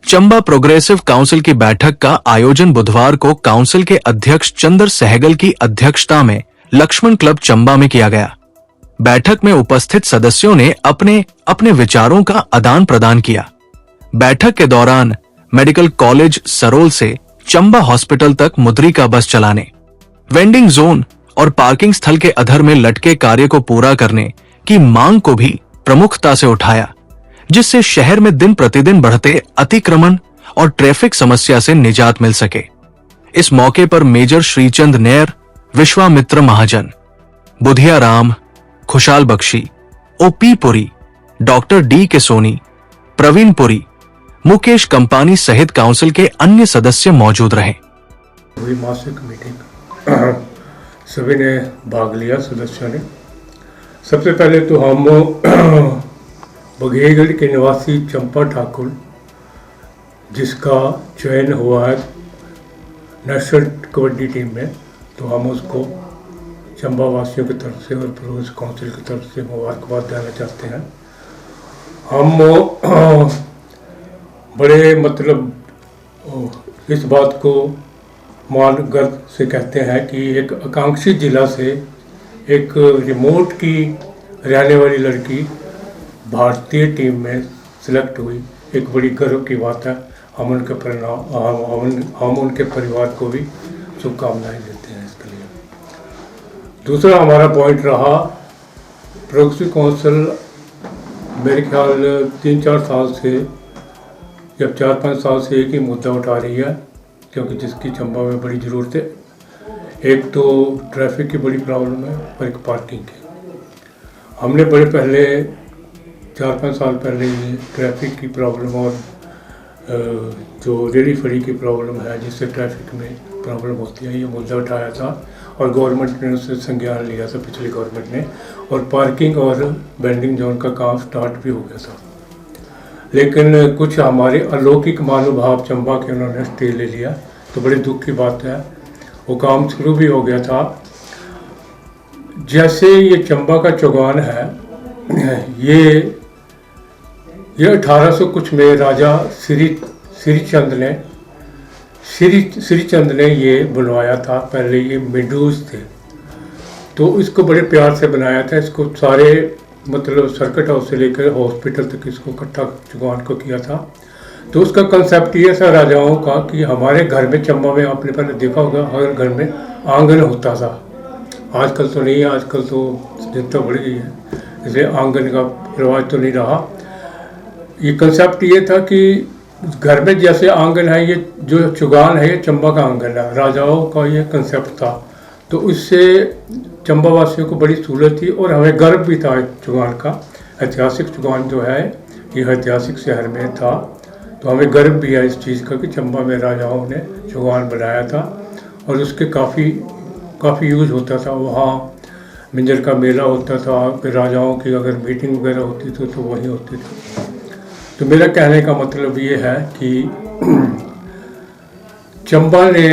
Chamba progressive council की बैठक का आयोजन बुधवार को काउंसिल के अध्यक्ष चंदर सहगल की अध्यक्षता में लक्ष्मण क्लब चंबा में किया गया। बैठक में उपस्थित सदस्यों ने अपने अपने विचारों का आदान प्रदान किया। बैठक के दौरान मेडिकल कॉलेज सरोल से चंबा हॉस्पिटल तक मुद्रिका बस चलाने, वेंडिंग जोन और पार्किंग स्थल के अधर में लटके कार्य को पूरा करने की मांग को भी प्रमुखता से उठाया, जिससे शहर में दिन प्रतिदिन बढ़ते अतिक्रमण और ट्रैफिक समस्या से निजात मिल सके। इस मौके पर major Shrichand Ner, Vishwamitra Mahajan, Budhiya Ram, Khushal Bakhshi, OP Puri, doctor D K Soni, Praveen Puri, Mukesh Kampani सहित काउंसिल के अन्य सदस्य मौजूद रहे। हुई मासिक मीटिंग सभी ने भाग लिया, सदस्यों ने। सबसे पहले तो हम बघेगढ़ के निवासी चंपा ठाकुर, जिसका चयन हुआ है नेशनल कबड्डी टीम में, तो हम उसको चंबा वासियों की तरफ से और प्रोग्रेस काउंसिल की तरफ से मुबारकबाद देना चाहते हैं। हम बड़े इस बात को मान गर्व से कहते हैं कि एक आकांक्षी जिला से एक रिमोट की रहने वाली लड़की भारतीय टीम में सिलेक्ट हुई, एक बड़ी गर्व की बात है। हम उनके परिवार को भी शुभकामनाएं देते हैं इसके लिए। दूसरा हमारा पॉइंट रहा, प्रोग्रेसिव काउंसिल मेरे ख्याल 3-4 साल से या 4-5 साल से एक ही मुद्दा उठा रही है, क्योंकि जिसकी चंबा में बड़ी ज़रूरत है। एक तो ट्रैफिक की बड़ी प्रॉब्लम है और एक पार्किंग की। हमने बड़े पहले 4-5 साल पहले ये ट्रैफिक की प्रॉब्लम और जो रेडी फड़ी की प्रॉब्लम है, जिससे ट्रैफिक में प्रॉब्लम होती है, ये मुद्दा उठाया था और गवर्नमेंट ने उससे संज्ञान लिया था, पिछली गवर्नमेंट ने, और पार्किंग और वेंडिंग जोन का काम स्टार्ट भी हो गया था। लेकिन कुछ हमारे अलौकिक महानुभाव चंबा के उन्होंने स्टे ले लिया, तो बड़े दुख की बात है। वो काम शुरू भी हो गया था। जैसे ये चंबा का चौगान है, ये 1800 कुछ में राजा श्रीचंद ने ये बनवाया था। पहले ये मेडूज थे, तो इसको बड़े प्यार से बनाया था। इसको सारे सर्किट हाउस से लेकर हॉस्पिटल तक इसको इकट्ठा चौगान को किया था। तो उसका कंसेप्ट ये था राजाओं का कि हमारे घर में, चंबा में आपने पहले देखा होगा, हर घर में आंगन होता था। आजकल तो नहीं है, आजकल तो जनता बढ़ गई है, इसलिए आंगन का रिवाज तो नहीं रहा। ये कंसेप्ट ये था कि घर में जैसे आंगन है, ये जो चौगान है ये चंबा का आंगन है, राजाओं का ये कंसेप्ट था। तो इससे चंबा वासियों को बड़ी सहूलत थी और हमें गर्व भी था चौगान का। ऐतिहासिक चौगान जो है ये ऐतिहासिक शहर में था, तो हमें गर्व भी है इस चीज़ का कि चंबा में राजाओं ने चौगान बनाया था और उसके काफ़ी यूज होता था। वहाँ मिंजर का मेला होता था, फिर राजाओं की अगर मीटिंग वगैरह होती थी तो वहीं होती थी। तो मेरा कहने का मतलब ये है कि चंबा ने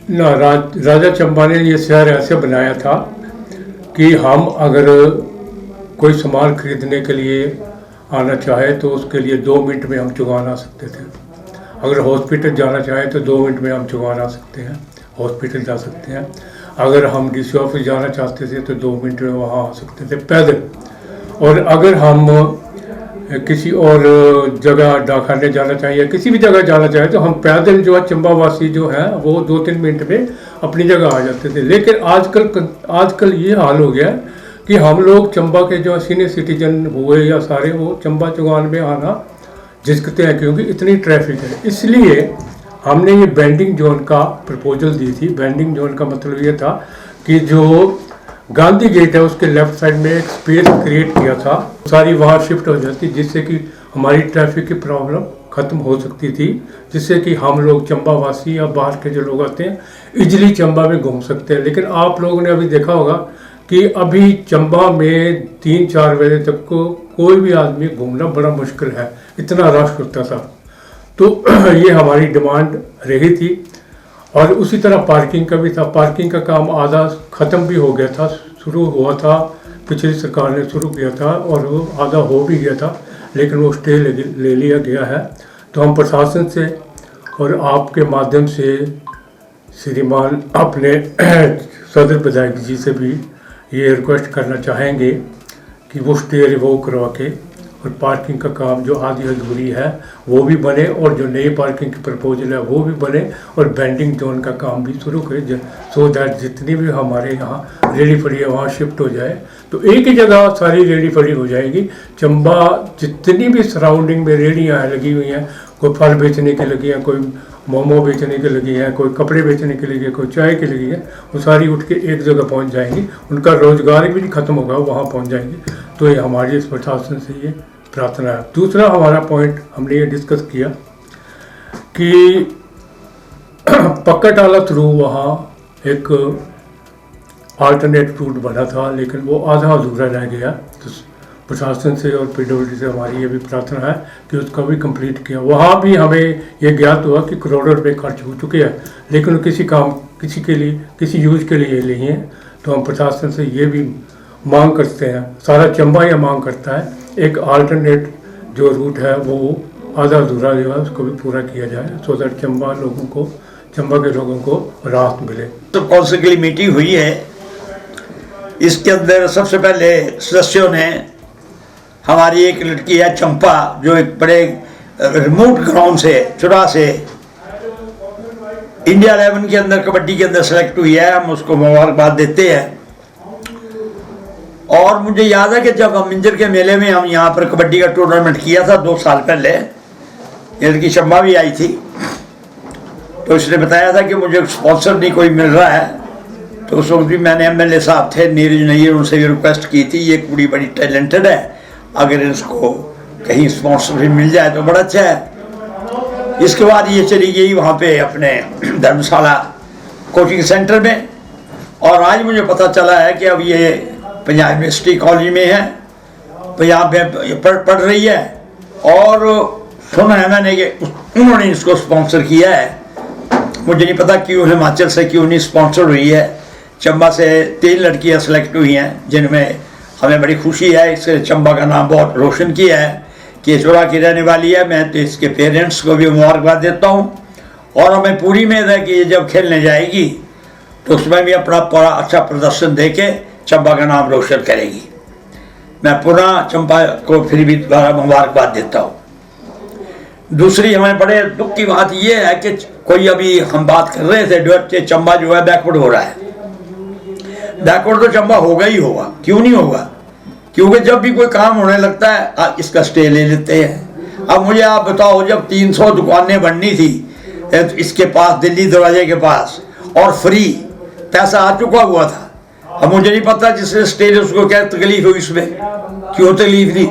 राजा चंबा ने ये शहर ऐसे बनाया था कि हम अगर कोई सामान खरीदने के लिए आना चाहे तो उसके लिए 2 मिनट में हम चौगान आ सकते थे। अगर हॉस्पिटल जाना चाहे तो 2 मिनट में हम चौगान आ सकते हैं, हॉस्पिटल जा सकते हैं। अगर हम डीसी ऑफिस जाना चाहते थे तो 2 मिनट में वहाँ आ सकते थे पैदल। और अगर हम किसी और जगह डाकखाने जाना चाहिए या किसी भी जगह जाना चाहे तो हम पैदल जो है, चंबा वासी जो है वो 2-3 मिनट में अपनी जगह आ जाते थे। लेकिन आजकल ये हाल हो गया कि हम लोग चंबा के जो सीनियर सिटीजन हुए या सारे, वो चंबा चौगान में आना झिझकते हैं क्योंकि इतनी ट्रैफिक है। इसलिए हमने ये बेंडिंग जोन का प्रपोजल दी थी। बेंडिंग जोन का मतलब ये था कि जो गांधी गेट है उसके लेफ्ट साइड में एक स्पेस क्रिएट किया था, सारी वहाँ शिफ्ट हो जाती, जिससे कि हमारी ट्रैफिक की प्रॉब्लम ख़त्म हो सकती थी, जिससे कि हम लोग चंबा वासी या बाहर के जो लोग आते हैं इजली चंबा में घूम सकते हैं। लेकिन आप लोगों ने अभी देखा होगा कि अभी चंबा में 3-4 बजे तक को कोई भी आदमी घूमना बड़ा मुश्किल है, इतना रश होता था। तो ये हमारी डिमांड रही थी। और उसी तरह पार्किंग का भी था। पार्किंग का काम आधा ख़त्म भी हो गया था, शुरू हुआ था, पिछली सरकार ने शुरू किया था और वो आधा हो भी गया था, लेकिन वो स्टे ले लिया गया है। तो हम प्रशासन से और आपके माध्यम से श्रीमान अपने सदर विधायक जी से भी ये रिक्वेस्ट करना चाहेंगे कि वो स्टे रिवोक करवा के और पार्किंग का काम जो आधी अधूरी है वो भी बने और जो नई पार्किंग की प्रपोजल है वो भी बने और बेंडिंग जोन का काम भी शुरू करें सो दैट जितनी भी हमारे यहाँ रेडी फड़ी है वहाँ शिफ्ट हो जाए तो एक ही जगह सारी रेडी फड़ी हो जाएगी। चंबा जितनी भी सराउंडिंग में रेडियाँ लगी हुई हैं, कोई फल बेचने की लगी हैं, कोई मोमो बेचने की लगी है, कोई कपड़े बेचने की लगी है, कोई चाय की लगी है, वो सारी उठ के एक जगह पहुंच जाएंगी, उनका रोजगार भी खत्म होगा, वहाँ पहुंच जाएंगी। तो ये हमारी इस प्रशासन से ये प्रार्थना है। दूसरा हमारा पॉइंट हमने ये डिस्कस किया कि पक्काटाला थ्रू वहाँ एक अल्टरनेट रूट बना था लेकिन वो आधा अधूरा रह गया। तो प्रशासन से और पीडब्ल्यूडी से हमारी ये भी प्रार्थना है कि उसका भी कंप्लीट किया। वहाँ भी हमें ये ज्ञात हुआ कि करोड़ों रुपए खर्च हो चुके हैं लेकिन किसी काम किसी के लिए किसी यूज के लिए नहीं है। तो हम प्रशासन से ये भी मांग करते हैं, सारा चंबा यह मांग करता है एक अल्टरनेट जो रूट है वो आधा अधूरा जो है उसको भी पूरा किया जाए सो दैट चंबा के लोगों को राहत मिले। तो कौंसिल की मीटिंग हुई है, इसके अंदर सबसे पहले सदस्यों ने हमारी एक लड़की है चंपा जो एक बड़े रिमोट ग्राउंड से चुरा से इंडिया 11 के अंदर कबड्डी के अंदर सेलेक्ट हुई है, हम उसको मुबारकबाद देते हैं। और मुझे याद है कि जब हम मिंजर के मेले में हम यहाँ पर कबड्डी का टूर्नामेंट किया था 2 साल पहले, ये लड़की चंपा भी आई थी, तो उसने बताया था कि मुझे स्पॉन्सर नहीं कोई मिल रहा है। तो उस वक्त भी मैंने MLA साहब थे नीरज नैयर, उनसे भी रिक्वेस्ट की थी, ये कुड़ी बड़ी टैलेंटेड है, अगर इसको कहीं स्पॉन्सर मिल जाए तो बड़ा अच्छा है। इसके बाद ये चली गई वहाँ पे अपने धर्मशाला कोचिंग सेंटर में, और आज मुझे पता चला है कि अब ये पंजाब यूनिवर्सिटी कॉलेज में है, पंजाब में पढ़ रही है। और सुना है मैंने कि उन्होंने इसको स्पॉन्सर किया है, मुझे नहीं पता क्यों हिमाचल से क्यों नहीं स्पॉन्सर हुई है। चंबा से 3 लड़कियाँ सेलेक्ट हुई हैं जिनमें हमें बड़ी खुशी है, इससे चंबा का नाम बहुत रोशन किया है कि चोरा की रहने वाली है। मैं तो इसके पेरेंट्स को भी मुबारकबाद देता हूँ और हमें पूरी उम्मीद है कि ये जब खेलने जाएगी तो उसमें भी अपना पूरा अच्छा प्रदर्शन दे के चंबा का नाम रोशन करेगी। मैं पुनः चंबा को फिर भी दोबारा मुबारकबाद देता हूँ। दूसरी हमें बड़े दुख की बात यह है कि कोई अभी हम बात कर रहे थे चंबा जो है बैकवर्ड हो रहा है। बैकवर्ड तो चंबा होगा ही होगा, क्यों नहीं होगा, क्योंकि जब भी कोई काम होने लगता है इसका स्टे ले लेते हैं। अब मुझे आप बताओ, जब 300 दुकानें बननी थी इसके पास दिल्ली दरवाजे के पास और फ्री पैसा आ चुका हुआ था, अब मुझे नहीं पता जिसने स्टे उसको क्या तकलीफ हुई, इसमें क्यों तकलीफ थी।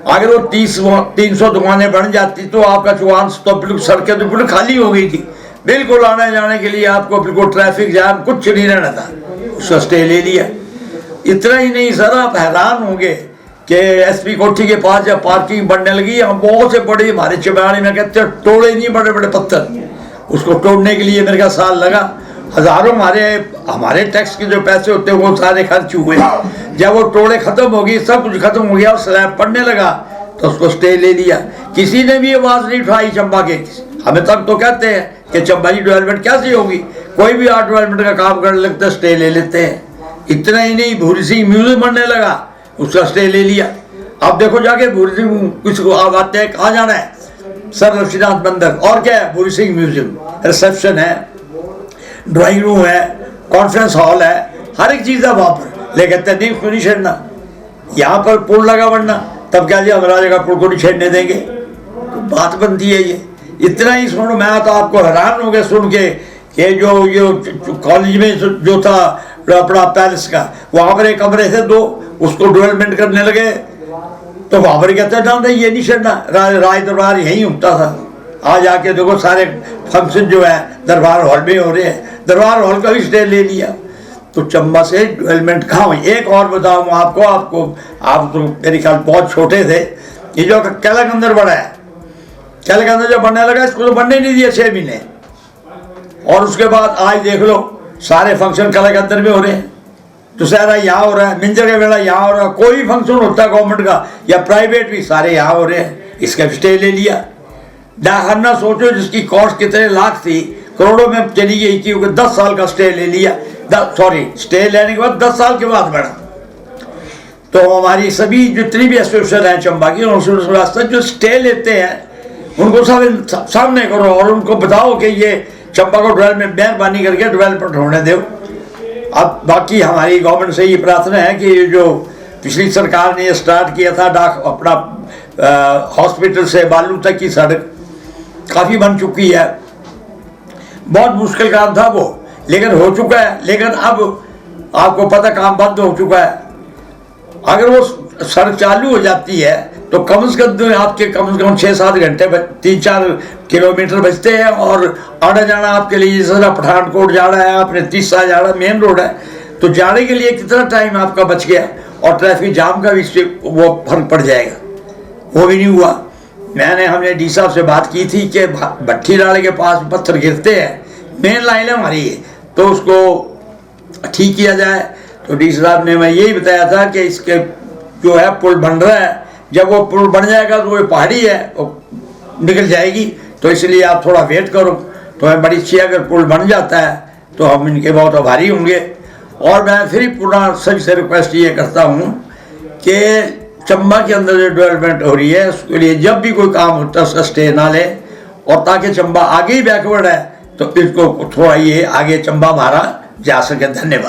अगर वो 300 दुकानें बन जाती तो आपका चुवान तो बिल्कुल सड़कें तो बिल्कुल खाली हो गई थी, बिल्कुल आने जाने के लिए आपको बिल्कुल ट्रैफिक जाम कुछ नहीं रहना था, उसका स्टे ले लिया। इतना ही नहीं सर, आप हैरान होंगे कि SP कोठी के पास जब पार्किंग बनने लगी, हम बहुत से बड़े हमारे चबाड़ी में कहते हैं तोड़े नहीं, बड़े बड़े पत्थर, उसको तोड़ने के लिए मेरे का साल लगा। हजारों हमारे टैक्स के जो पैसे होते हैं वो सारे खर्च हुए। जब वो टोड़े खत्म हो गई, सब कुछ खत्म हो गया और स्लैब पड़ने लगा तो उसको स्टे ले लिया। किसी ने भी आवाज नहीं उठाई चंबा के। हमें तब तो कहते हैं कि चंबा की डेवलपमेंट कैसी होगी, कोई भी आर्ट डेवलपमेंट का काम करने लगता है स्टे ले लेते हैं। इतना ही नहीं, भूरी सिंह म्यूजियम बनने लगा, उसका स्टे ले लिया। अब देखो जाके भूरी सिंह कुछ आप आते हैं, कहाँ जाना है, सर लक्ष्मीनाथ मंदिर, और क्या है भूरी सिंह म्यूजियम, रिसेप्शन है, ड्राइंग रूम है, कॉन्फ्रेंस हॉल है, हर एक चीज़ है वहाँ पर। लेकिन नहीं उसको नहीं छेड़ना, यहाँ पर पुल लगा बनना, तब क्या जी हमारा जगह पुल को नहीं छेड़ने देंगे, बात बनती है ये। इतना ही सुनो, मैं तो आपको हैरान हो गया सुन के कि जो कॉलेज में जो था अपना पैलेस का, वहाँ पर एक कमरे थे 2, उसको डेवलपमेंट करने लगे तो वहाँ पर कहते ना ये नहीं छेड़ना, राज दरबार यहीं उठता था। आज आके देखो सारे फंक्शन जो है दरबार हॉल में हो रहे हैं, दरबार हॉल का भी स्टे ले लिया। तो चंबा से डेवलपमेंट कहाँ हुई। एक और बताऊँ आपको, आप तो मेरे ख्याल बहुत छोटे थे, ये जो कैलाकंदर बड़ा है, कैलाकंदर जो बनने लगा इसको तो बनने नहीं दिया 6 महीने, और उसके बाद आज देख लो सारे फंक्शन कैलाकंदर में हो रहे हैं। दुशहरा यहाँ हो रहा है, मिंजर का मेला यहाँ हो रहा है, कोई फंक्शन होता है गवर्नमेंट का या प्राइवेट भी, सारे यहाँ हो रहे हैं, इसका स्टे ले लिया। डायहरना सोचो जिसकी कॉस्ट कितने लाख थी, करोड़ों में चली गई, क्योंकि 10 साल का स्टे ले लिया। स्टे लेने के बाद 10 साल के बाद बढ़ा। तो हमारी सभी जितनी भी एसोसिएशन है चंबा की, उनसे वास्ते जो स्टे लेते हैं उनको सब सामने करो और उनको बताओ कि ये चंबा को डेवलपमेंट मेहरबानी करके डेवलपमेंट होने दो। अब बाकी हमारी गवर्नमेंट से ये प्रार्थना है कि जो पिछली सरकार ने स्टार्ट किया था अपना हॉस्पिटल से बालू तक की सड़क काफ़ी बन चुकी है। बहुत मुश्किल काम था वो, लेकिन हो चुका है। लेकिन अब आपको पता काम बंद हो चुका है। अगर वो सड़क चालू हो जाती है तो कम से कम आपके कम से कम 6-7 घंटे 3-4 किलोमीटर बचते हैं, और आना जाना आपके लिए जैसे पठानकोट जाना है, आपने तीसरा जाना, मेन रोड है, तो जाने के लिए कितना टाइम आपका बच गया, और ट्रैफिक जाम का भी वो फर्क पड़ जाएगा। वो भी नहीं हुआ। हमने डी साहब से बात की थी कि भट्टी नाले के पास पत्थर गिरते हैं, मेन लाइन है हमारी है, तो उसको ठीक किया जाए। तो डी साहब ने मैं यही बताया था कि इसके जो है पुल बन रहा है, जब वो पुल बन जाएगा तो वो पहाड़ी है वो निकल जाएगी, तो इसलिए आप थोड़ा वेट करो। तो मैं बड़ी अच्छी, अगर पुल बन जाता है तो हम इनके बहुत आभारी होंगे। और मैं फिर पुनः सभी से रिक्वेस्ट ये करता हूँ कि चंबा के अंदर जो डेवलपमेंट हो रही है उसके लिए जब भी कोई काम होता है उसका स्टे ना ले, और ताकि चंबा आगे ही बैकवर्ड है तो इसको थोड़ा ये आगे चंबा हमारा जा सके। धन्यवाद।